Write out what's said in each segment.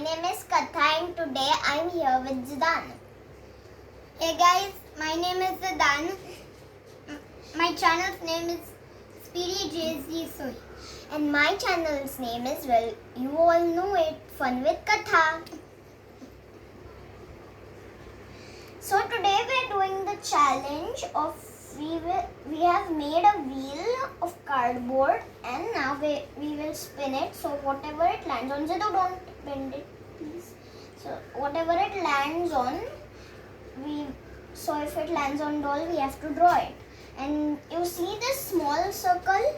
name is Katha and today I'm here with Zidan. Hey guys, my name is Zidan. My channel's name is Speedy JZ Soy. And my channel's name is, well, you all know it, Fun with Katha. So today we're doing the challenge of we have made a wheel of cardboard and now we will spin it, so whatever it lands on, Zidu, don't bend it please. So whatever it lands on, if it lands on doll, we have to draw it. And you see this small circle?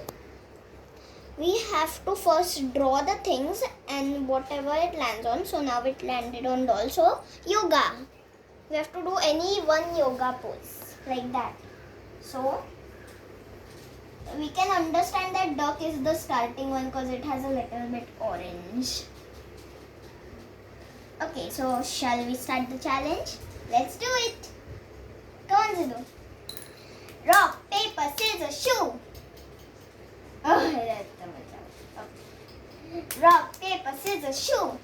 We have to first draw the things and whatever it lands on. So now it landed on doll. So yoga. We have to do any one yoga pose like that. So we can understand that duck is the starting one because it has a little bit orange. Okay, so shall we start the challenge? Let's do it. Come on, Zidu. Rock, paper, scissors, shoe. Oh, that's so much. Okay. Rock, paper, scissors, shoe.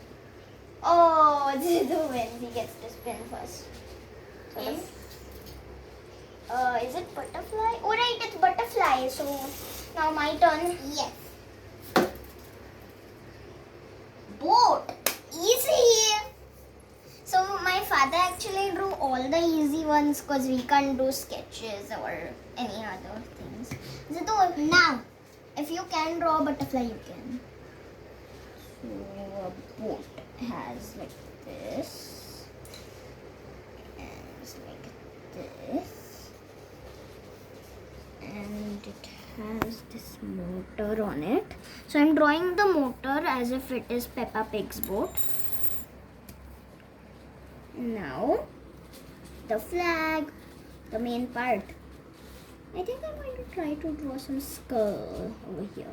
Oh, Zidu wins. He gets to spin first. So is it butterfly? Oh, right, it's butterfly. So now my turn. Yes. Boat. Easy. So my father actually drew all the easy ones because we can't do sketches or any other things. Zidu, now, if you can draw a butterfly, you can. So a boat has like this. And it's like this. And it has this motor on it. So I'm drawing the motor as if it is Peppa Pig's boat. Now, the flag, the main part. I think I'm going to try to draw some skull over here.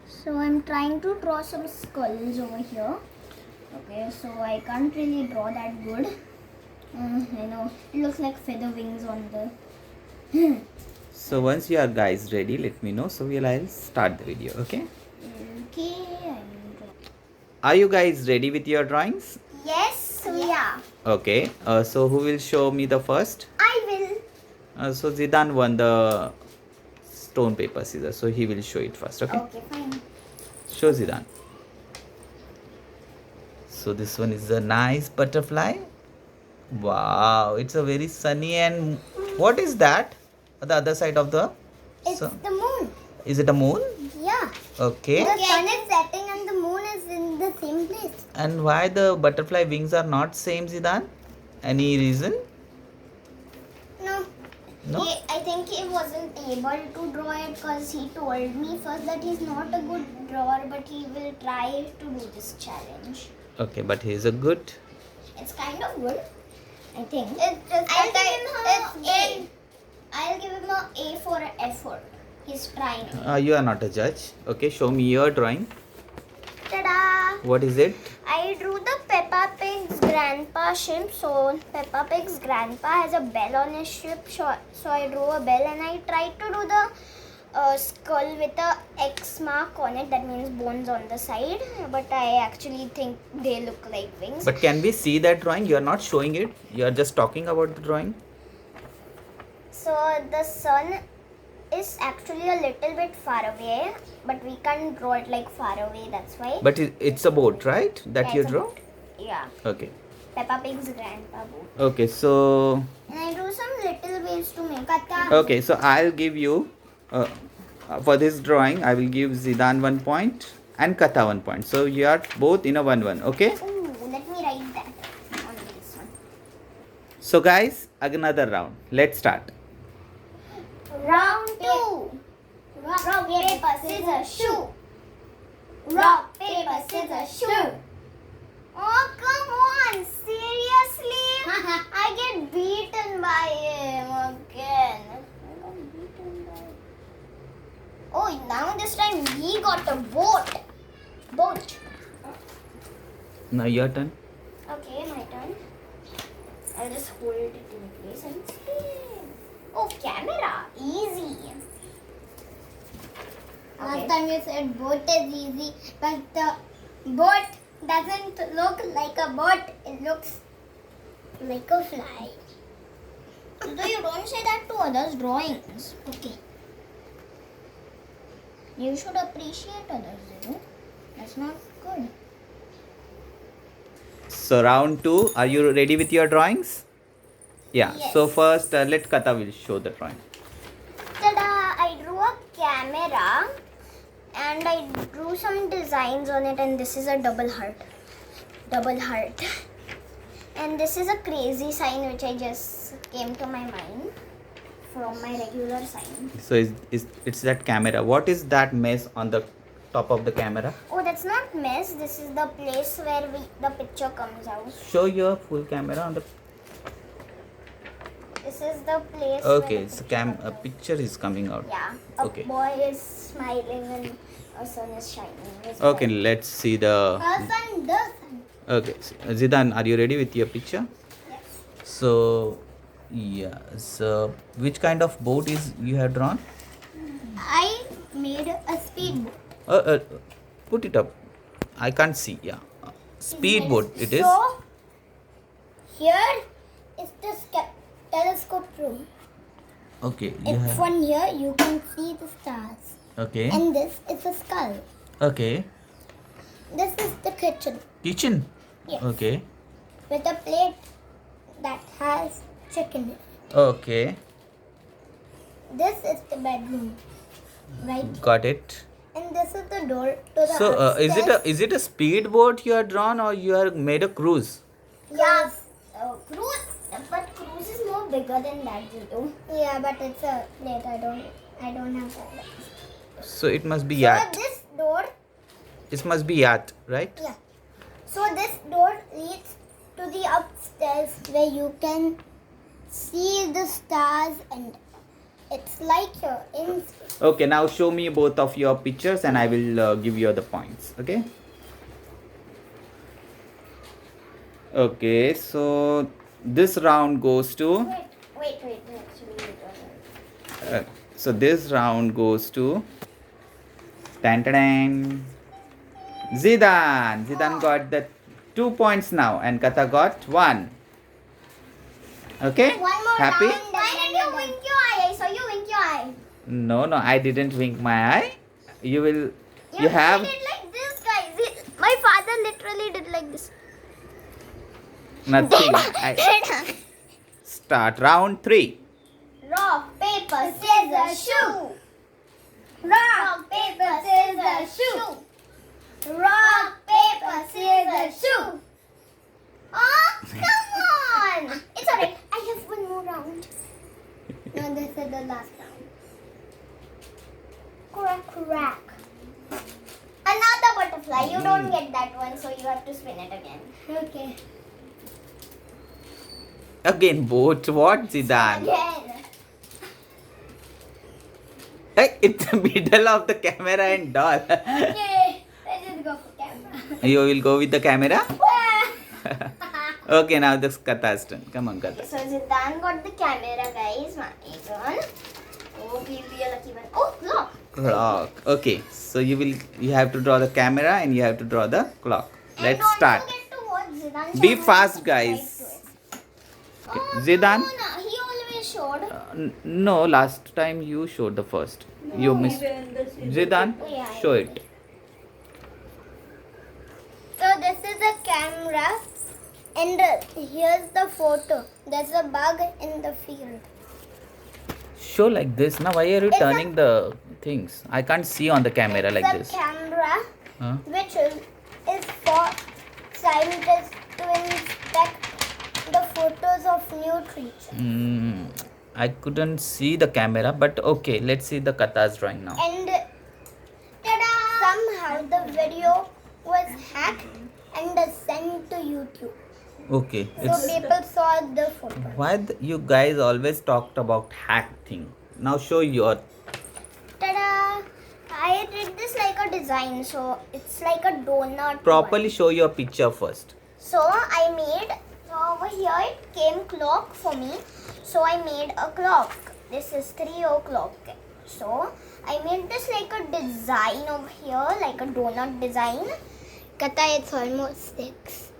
So I'm trying to draw some skulls over here. Okay, so I can't really draw that good. I know, it looks like feather wings on the... So once you are guys ready, let me know. So I'll start the video, okay? Okay, I'm ready. Are you guys ready with your drawings? Yes, we are. Okay. So who will show me the first? I will. So Zidan won the stone, paper, scissors. So he will show it first, okay? Okay, fine. Show Zidan. So this one is a nice butterfly. Wow, it's a very sunny and what is that? The other side of the It's sun. the moon. Is it a moon? Yeah. Okay. The sun is setting and the moon is in the same place. And why the butterfly wings are not same, Zidan? Any reason? No. No? I think he wasn't able to draw it because he told me first that he's not a good drawer, but he will try to do this challenge. Okay, but he is a good. It's kind of good, I think. I'll give him a A for effort. He's trying. You are not a judge. Okay, show me your drawing. Ta-da! What is it? I drew the Peppa Pig's grandpa ship. So Peppa Pig's grandpa has a bell on his ship. So I drew a bell and I tried to do the skull with a X mark on it. That means bones on the side. But I actually think they look like wings. But can we see that drawing? You are not showing it. You are just talking about the drawing. So the sun is actually a little bit far away, but we can't draw it like far away, that's why. But it's a boat, right? That you It's a draw? boat. Yeah. Okay. Peppa Pig's grandpa boat. Okay, so. And I drew some little waves to make it. Okay, so I'll give you, for this drawing, I will give Zidan 1 point and Katha 1 point. So you are both in a 1-1, okay? Ooh, let me write that on this one. So guys, another round. Let's start. Round 2. Rock, paper, scissors, shoe. Rock, paper, scissors, shoe. Oh, come on. Seriously? I get beaten by him again. Oh, now this time he got a boat. Now your turn. Okay, my turn. I'll just hold it in place and spin. time you said boat is easy, but the boat doesn't look like a boat. It looks like a fly. So you don't say that to others' drawings. Okay. You should appreciate others, you know. That's not good. So round 2, are you ready with your drawings? Yeah. Yes. So first, let Katha will show the drawing. Tada! I drew a camera and I drew some designs on it, and this is a double heart. Double heart. And this is a crazy sign which I just came to my mind from my regular sign. So it's that camera. What is that mess on the top of the camera? Oh, that's not mess. This is the place where the picture comes out. Show your full camera on the. This is the place. Okay, where it's the picture a comes out. picture is coming out. Yeah. A Okay. boy is smiling and a sun is shining. It's Okay, bright. let's see the. The sun. Okay, Zidan, are you ready with your picture? Yes. So, yeah. So, which kind of boat is you have drawn? I made a speedboat. Put it up. I can't see. Yeah, speedboat. It is. So, here is the telescope room. Okay. You If have. from here you can see the stars. Okay. And this is a skull. Okay. This is the kitchen. Kitchen. Yes. Okay. With a plate that has chicken in it. Okay. This is the bedroom. Right? Got it. And this is the door to the So, upstairs. is it a speedboat you have drawn, or you have made a cruise? Yes. Cruise. But cruise is more bigger than that, Zito. Yeah, but it's a plate. I don't have that. So it must be So yacht. this door, It must be yacht, right? yeah. So this door leads to the upstairs where you can see the stars, and it's like you're in. Okay, now show me both of your pictures and I will give you the points. Okay. Okay, so this round goes to. Wait. Actually, So this round goes to. Tan tan tan. Zidan. Zidan got the 2 points now, and Katha got 1. Okay. one more Happy? round. Why did you wink your eye? I saw you wink your eye. No, I didn't wink my eye. You will. Yeah, You have. I did like this, guys. My father literally did like this. Nothing. Start round 3. Rock, paper, scissors, shoe. Rock, paper, scissors, shoe. Rock, paper, scissors, shoe. Oh, come on! It's alright. I have one more round. No, this is the last round. Crack. Another butterfly. You don't get that one, so you have to spin it again. Okay. Again, boat. What, Zidan? Again. Hey, it's the middle of the camera and doll. Okay. Let's just go for camera. You will go with the camera? Okay, now this Katha's turn. Come on, Katha. So Zidan got the camera, guys. My turn. Oh, be a lucky one. Oh, look. Clock. Okay, so you have to draw the camera and you have to draw the clock. Let's start. And don't forget to watch Zidan. Be channel fast, and guys. subscribe to it. Okay, Oh, Zidan? No, he always showed. No, last time you showed the first. You missed. Zidan, Oh, yeah, show I it. So this is a camera, and here's the photo. There's a bug in the field. Show like this. Now, why are you It's turning the things? I can't see on the camera like It's this. a camera Huh? which is for scientists to inspect the photos of new creatures. I couldn't see the camera, but okay, let's see the Katha's drawing now. And ta-da! Somehow the video was hacked and sent to YouTube. Okay, So it's people saw the photo. why you guys always talked about hack thing. Now show your. Ta-da! I did this like a design, so it's like a donut. Properly one. show your picture first. So I made, over here it came clock for me. So I made a clock. This is 3 o'clock. So I made this like a design over here, like a donut design. Kata, it's almost 6.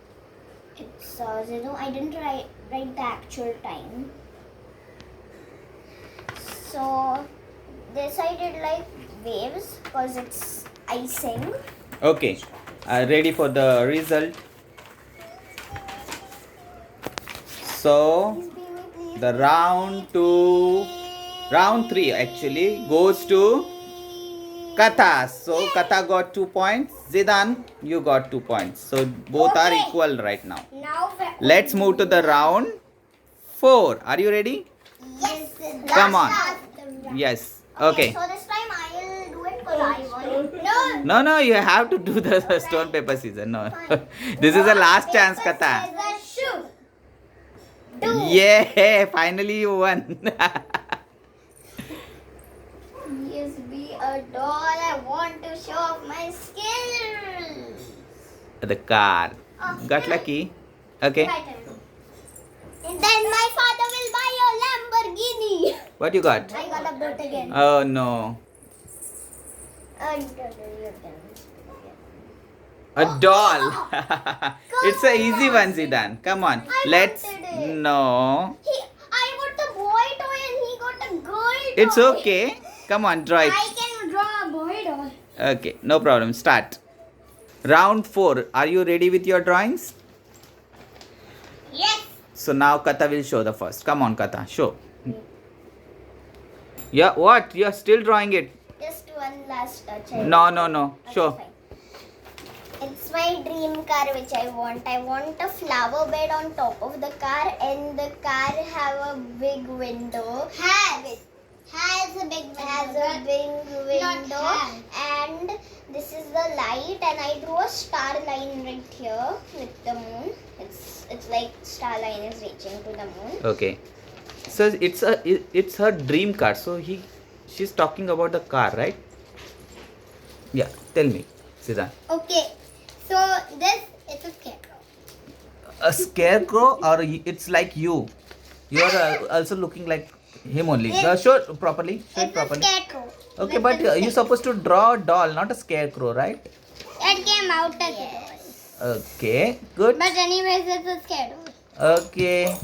It's I didn't write the actual time. So this I did like waves because it's icing. Okay. Ready for the result? So Please be me, please. the round 3 actually goes to Katha. So Katha got 2 points. Zidane, you got 2 points. So both are Okay. equal right now. Now Let's move to the round 4. Are you ready? yes. Come on. Last. Yes. Okay. So this time I'll do it because I want. No. No, you have to do the stone, paper, scissors. No. This is the last chance, Katha. Shoot. Yeah, finally you won. Yes, be a doll. I want to show off my skills. The car. Oh, Got lucky. Okay. My turn. Then my father will buy a Lamborghini. What you got? I got a boat again. Oh no. A doll. It's a easy one, Zidane. Come on. Let's. wanted it. No. I got the boy toy and he got a girl toy. It's okay. Come on, draw it. I can draw a boy doll. Okay, no problem. Start. Round 4. Are you ready with your drawings? Yes. So now Katha will show the first. Come on, Katha. Show. Yeah, what? You're still drawing it. Just one last touch. No. Okay, Show. fine. It's my dream car which I want. I want a flower bed on top of the car and the car have a big window. Has a big window and this is the light and I drew a star line right here with the moon. It's like star line is reaching to the moon. Okay. So it's her dream car. So she's talking about the car, right? Yeah. Tell me, Zidane. Okay, so this is a scarecrow. A scarecrow, or it's like you? You are also looking like him only. Show it properly. Show it It's a properly. scarecrow. Okay, With but the you're supposed to draw a doll, not a scarecrow, right? It came out as a doll. Okay. Good. But anyways, it's a scarecrow. Okay.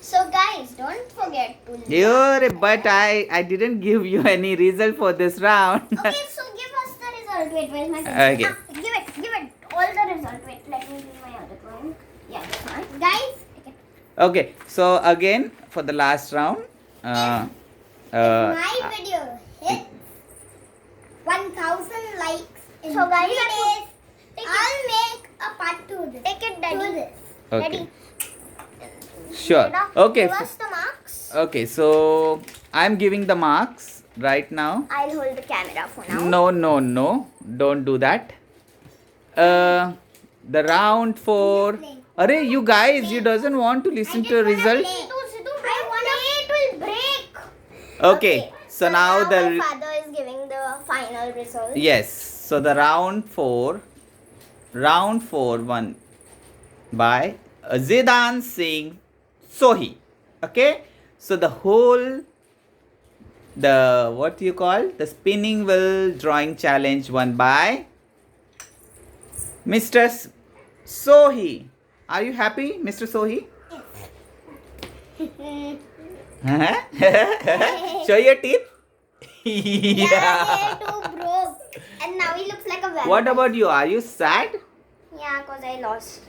So guys, don't forget to But I didn't give you any result for this round. Okay, so give us the result. Wait, where's my pencil? Okay. Give it all the result. Wait, let me do my other drawing. Yeah, this one. Guys, Okay. So again for the last round. my video hits 1,000 likes in So guys, 3 days. I'll make a part 2 this. Take it, Daddy. Do this. Okay. Ready? Sure. Now, Okay. Give us the marks. Okay. So I'm giving the marks right now. I'll hold the camera for now. No. Don't do that. The round 4. Arey, you guys, you doesn't want to listen to result. Sidhu, I want it will break. Okay. So now my the father is giving the final result. yes. So the round 4 won by Zidane Singh Sohi. Okay. So the whole what you call the spinning wheel drawing challenge won by Mr. Sohi. Are you happy, Mr. Sohi? Show your teeth. Yeah, too broke. And now he looks like a vampire. What about you? Are you sad? Yeah, because I lost.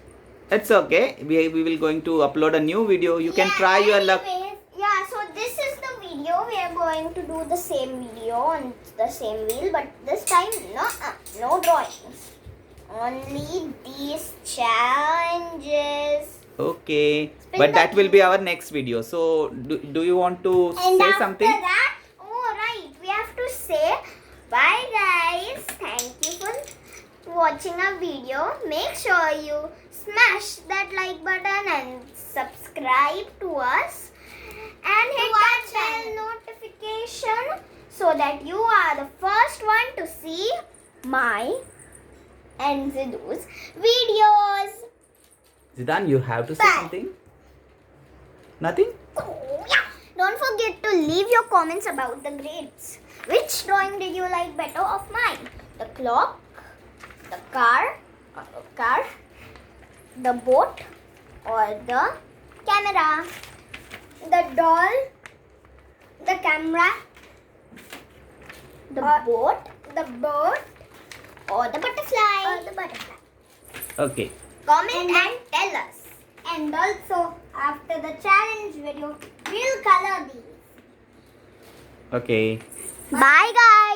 It's okay. We will going to upload a new video. You can try your luck. Anyways, yeah, so this is the video. We are going to do the same video on the same wheel, but this time no drawings. Only these challenges. Okay. Spin But the that will be our next video. So do you want to And say after something? that, oh right, we have to say bye guys. Thank you for watching our video. Make sure you smash that like button and subscribe to us and hit that bell notification so that you are the first one to see my and Zidhu's videos. Zidane, you have to say Bye. something? Nothing? Oh, yeah. Don't forget to leave your comments about the grades. Which drawing did you like better of mine? The clock, the car, the boat, or the camera? The doll, the camera, The boat, the boat, or the butterfly? or the butterfly. Okay. Comment and tell us. And also, after the challenge video, we'll color these. Okay. Bye guys.